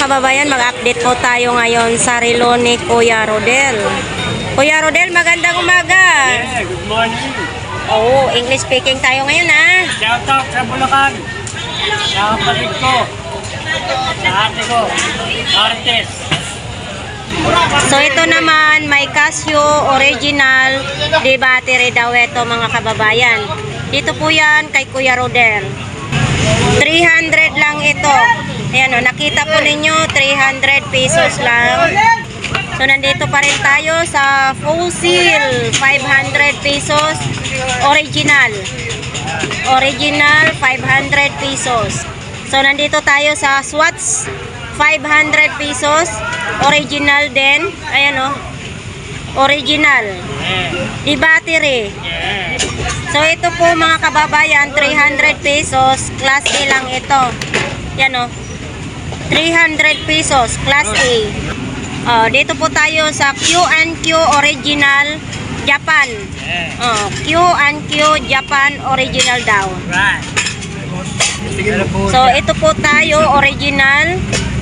kababayan, mag-update po tayo ngayon sa relo ni Kuya Rodel. Kuya Rodel, magandang umaga. Yeah, good morning. Oo, English speaking tayo ngayon ha. Shout out sa Bulacan. Sa kapatid ko. Sa ate ko. Artes. So ito naman, may Casio original di battery daw ito mga kababayan. Dito po yan kay Kuya Rodel. 300 lang ito. Ayan o, nakita po ninyo, 300 pesos lang. So nandito pa rin tayo sa Fossil, 500 pesos, original. Original, 500 pesos. So nandito tayo sa Swatch, 500 pesos, original din. Ayan o, original. Di battery. So ito po mga kababayan, 300 pesos, class A lang ito. Yan o, 300 pesos, class A. Dito po tayo sa Q&Q original Japan. Q&Q Japan original daw. So ito po tayo original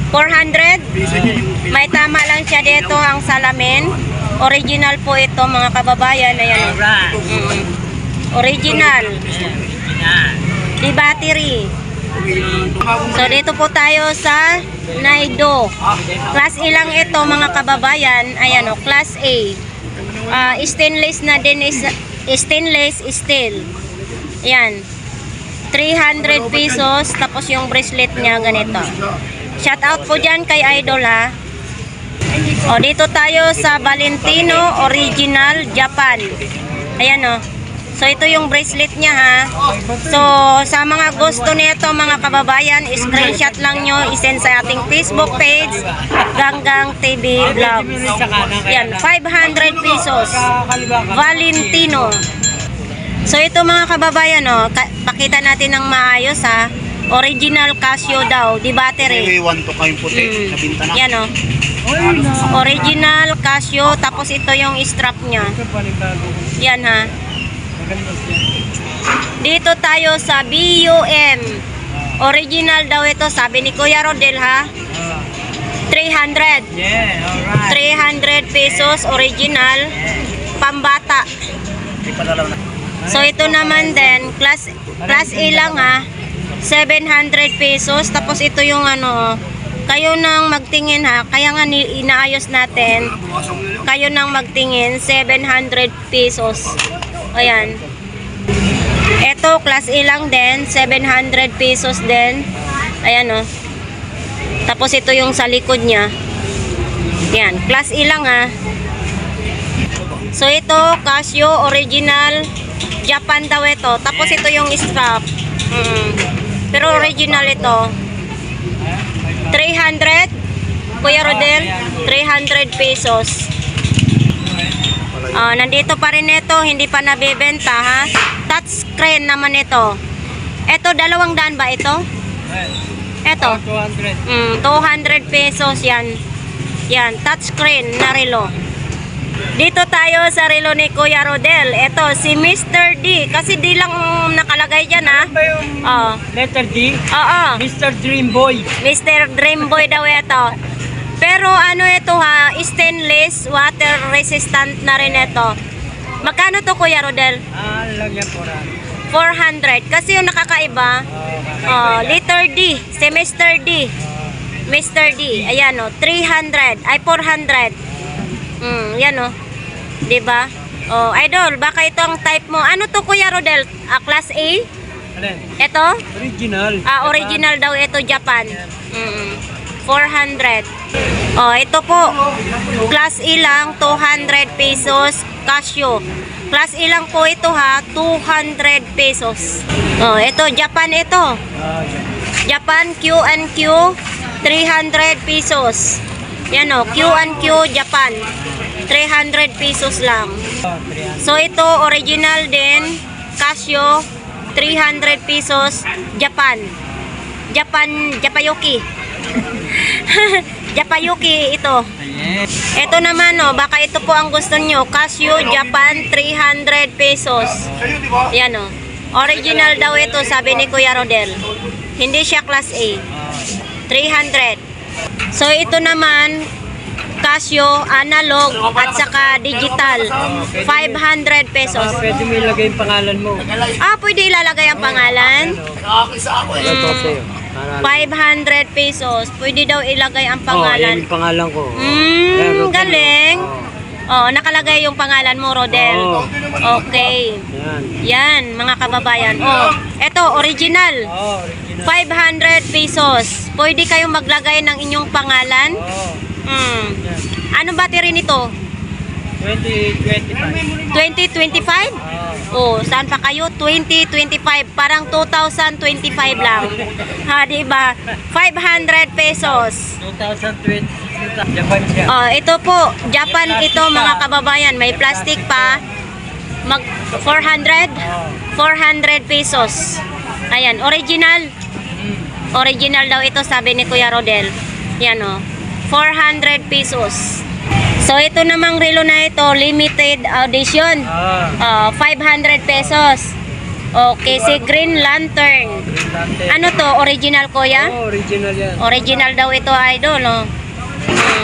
400. May tama lang siya dito ang salamin. Original po ito mga kababayan. Ayan. Original. Di battery. So dito po tayo sa Naido. Class A lang ito mga kababayan. Ayan o, class A. Stainless na din, stainless steel. Ayan. 300 pesos. Tapos yung bracelet niya ganito. Shout out po dyan kay Idol ha. O dito tayo sa Valentino original Japan. Ayan o. So ito yung bracelet niya ha. So sa mga gusto nito mga kababayan, screenshot lang nyo, isend sa ating Facebook page, Ganggang TV Vlog. Yan, 500 pesos. Valentino. So ito mga kababayan pakita natin ng maayos ha. Original Casio daw, di battery. Yan o. Original Casio, tapos ito yung strap niya. Yan ha. Dito tayo sa BUM. Original daw ito, sabi ni Kuya Rodel ha. 300. 300 pesos original, pambata. So ito naman din, class A lang ha. 700 pesos, tapos ito yung kayo nang magtingin ha, kaya nga inaayos natin, kayo nang magtingin, 700 pesos. Ayan. Ito, class A lang din, 700 pesos din. Ayan o. Tapos ito yung sa likod niya. Ayan, class A lang ha. So ito, Casio original Japan daw ito. Tapos ito yung strap. Pero original ito. 300 Kuya Rodel, 300 pesos. Nandito pa rin ito, hindi pa nabebenta ha. Touch screen naman ito. Ito, 200 ba ito? Ito 200 pesos yan. Yan, touch screen na relo. Dito tayo sa relo ni Kuya Rodel. Ito, si Mr. D. Kasi D lang nakalagay dyan ha. Letter D? Oo. Mr. Dreamboy. Mr. Dreamboy daw ito. Pero ito ha, stainless, water resistant na rin ito. Magkano to Kuya Rodel? Lagyan 400. Kasi yung nakakaiba, letter D, si Mr. D. Mr. D, ayan 300, ay 400. Yan diba? Idol, baka ito ang type mo. Ano to Kuya Rodel? Class A? Ito? Original. Original daw ito, Japan. 400. Ito po. Class A lang, 200 pesos. Casio. Class A lang po ito ha, 200 pesos. Ito, Japan ito. Japan Q&Q, 300 pesos. Yan Q&Q Japan. 300 pesos lang. So ito, original din. Casio, 300 pesos. Japan. Japayuki. Japayuki ito. Ito naman baka ito po ang gusto nyo. Casio Japan 300 pesos. Yan original daw ito, sabi ni Kuya Rodel. Hindi siya class A. 300. So ito naman, Casio, analog at saka digital. 500 pesos. Pwede mo ilagay yung pangalan mo. Pwede ilalagay ang pangalan. Ito sa'yo. 500 pesos. Pwede daw ilagay ang Yan pangalan. yung pangalan ko. Yan, Rodel. Galing. Oh. Nakalagay yung pangalan mo, Rodel. Oo. Okay. Yan. Yan, mga kababayan. Ito, original. Original. 500 pesos. Pwede kayong maglagay ng inyong pangalan. Yan. Ano battery nito? 2025. 2025? Saan pa kayo? 2025. Parang 2025 lang. Diba? 500 pesos. 2020. Japan siya. Ito po, Japan ito mga kababayan. May plastic pa. 400? 400 pesos. Ayan, original. Original daw ito, sabi ni Kuya Rodel. Yan 400 pesos. So ito namang relo na ito, limited edition. 500 pesos. Okay, si Green Lantern. Ano to, original kuya? Original yan. Original daw ito, idol.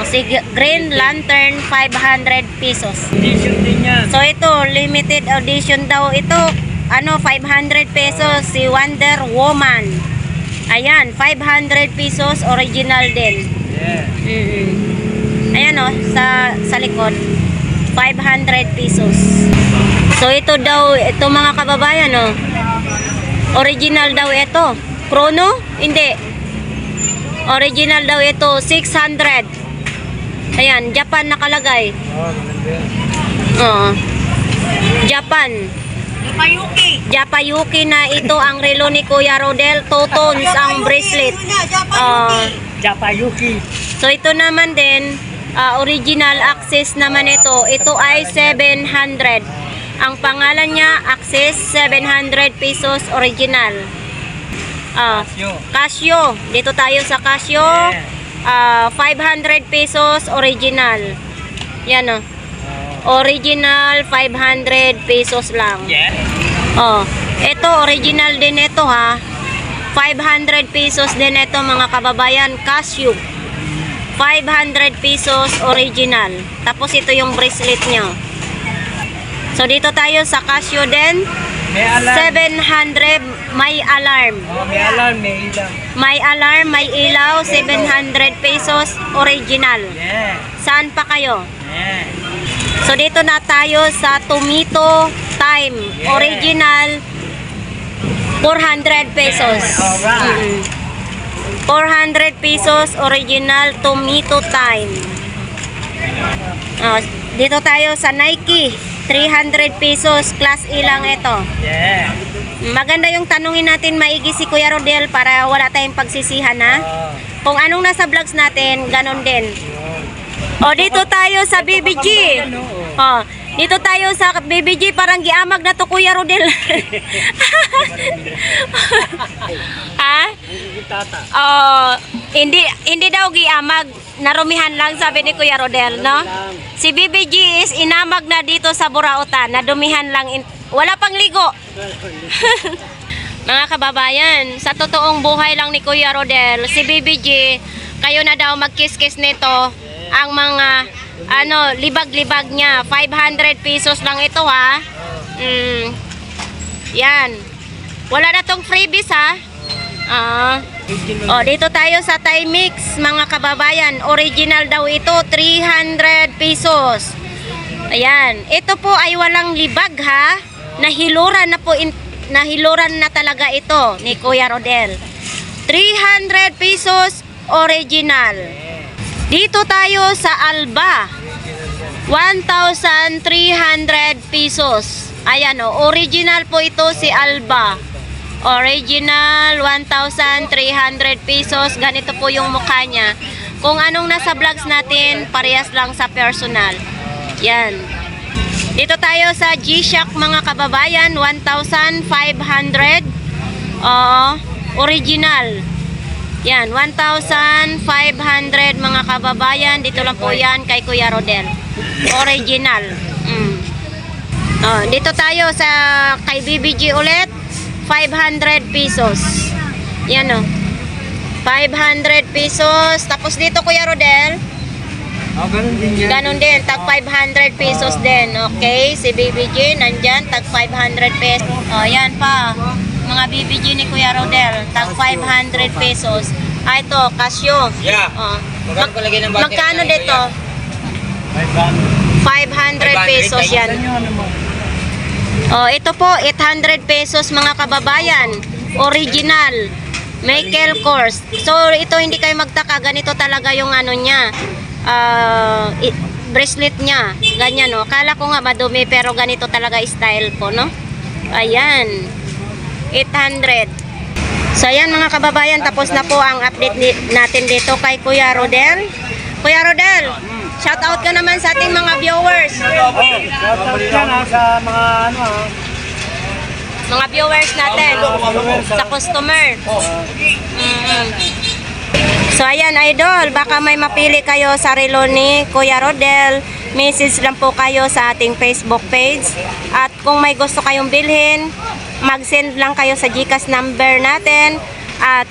Si Green Lantern, 500 pesos. Edition din yan. So ito, limited edition daw ito. 500 pesos. Si Wonder Woman. Ayan, 500 pesos, original din. Yeah. Ayan sa likod, 500 pesos. So ito daw, ito mga kababayan original daw ito. Chrono? Hindi. Original daw ito, 600. Ayan, Japan nakalagay. Japan. Japayuki na ito ang relo ni Kuya Rodel. 2 tons ang bracelet. Japayuki. So ito naman din, original access naman ito. Ito ay 700. Ang pangalan niya, access, 700 pesos original. Casio. Dito tayo sa Casio. 500 pesos original. Yan original 500 pesos lang. Ito original din ito 500 pesos din ito mga kababayan. Casio. 500 pesos original. Tapos ito yung bracelet niya. So dito tayo sa Casio din. May alarm. 700 may alarm. May alarm, may ilaw. May alarm, may ilaw, 700 pesos original. Yeah. Saan pa kayo? Yeah. So dito na tayo sa Tomato Time. Yeah. Original 400 pesos. Alright. 400 pesos original Tomato Time. Dito tayo sa Nike. 300 pesos, class E lang ito. Yeah. Maganda yung tanungin natin maigi si Kuya Rodel para wala tayong pagsisihan Kung anong nasa vlogs natin, ganon din. Dito tayo sa BBG. Dito tayo sa BBG, parang giamag na to Kuya Rodel. Hindi daw giamag, narumihan lang sabi ni Kuya Rodel, no? Si BBG is inamag na dito sa Burautan, nadumihan lang, wala pang ligo. Mga kababayan, sa totoong buhay lang ni Kuya Rodel, si BBG, kayo na daw magkiss-kiss nito, ang mga libag-libag niya. 500 pesos lang ito yan. Wala na tong freebies dito tayo sa Timex mga kababayan. Original daw ito, 300 pesos. Ayan, ito po ay walang libag nahiluran na po, nahiluran na talaga ito ni Kuya Rodel. 300 pesos original. Dito tayo sa Alba, 1,300 pesos. Ayan original po ito si Alba. Original 1,300 pesos. Ganito po yung mukha niya. Kung anong nasa vlogs natin, parehas lang sa personal. Yan. Dito tayo sa G-Shock mga kababayan, 1,500. Original. Yan, 1,500 mga kababayan. Dito lang po yan kay Kuya Rodel. Original. Dito tayo sa kay BBG ulit. 500 pesos. Yan 500 pesos. Tapos dito, Kuya Rodel, Ganun din yan. ganun din, tag 500 pesos din. Okay, si BBG nandyan, tag 500 pesos. O, yan pa. Mga BBG ni Kuya Rodel, tag 500 pesos. Ah, ito, Casio. Yeah. O, Magkano palagay ng battery? magkano dito? 500 pesos yan. Oh, ito po, 800 pesos mga kababayan. Original. Michael Kors. So, ito hindi kayo magtaka. Ganito talaga yung ano niya. Bracelet niya. Ganyan, no? Kala ko nga madumi, pero ganito talaga style po, no? Ayan. 800. So, ayan mga kababayan. Tapos na po ang update natin dito kay Kuya Rodel. Kuya Rodel, shout out ka naman sa ating mga viewers. Shoutout yan sa mga ano Mga viewers natin. Sa customer. So ayan idol, baka may mapili kayo sa relo ni Kuya Rodel. Message lang po kayo sa ating Facebook page. At kung may gusto kayong bilhin, mag-send lang kayo sa GCash number natin at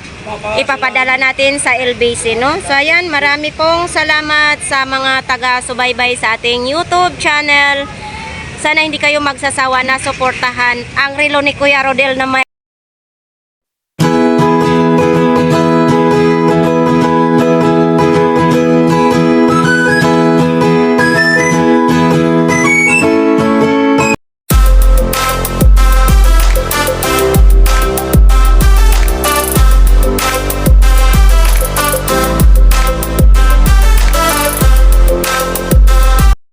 ipapadala natin sa LBC, no? So ayan, marami pong salamat sa mga taga-subaybay sa ating YouTube channel. Sana hindi kayo magsasawa na suportahan ang relo ni Kuya Rodel na may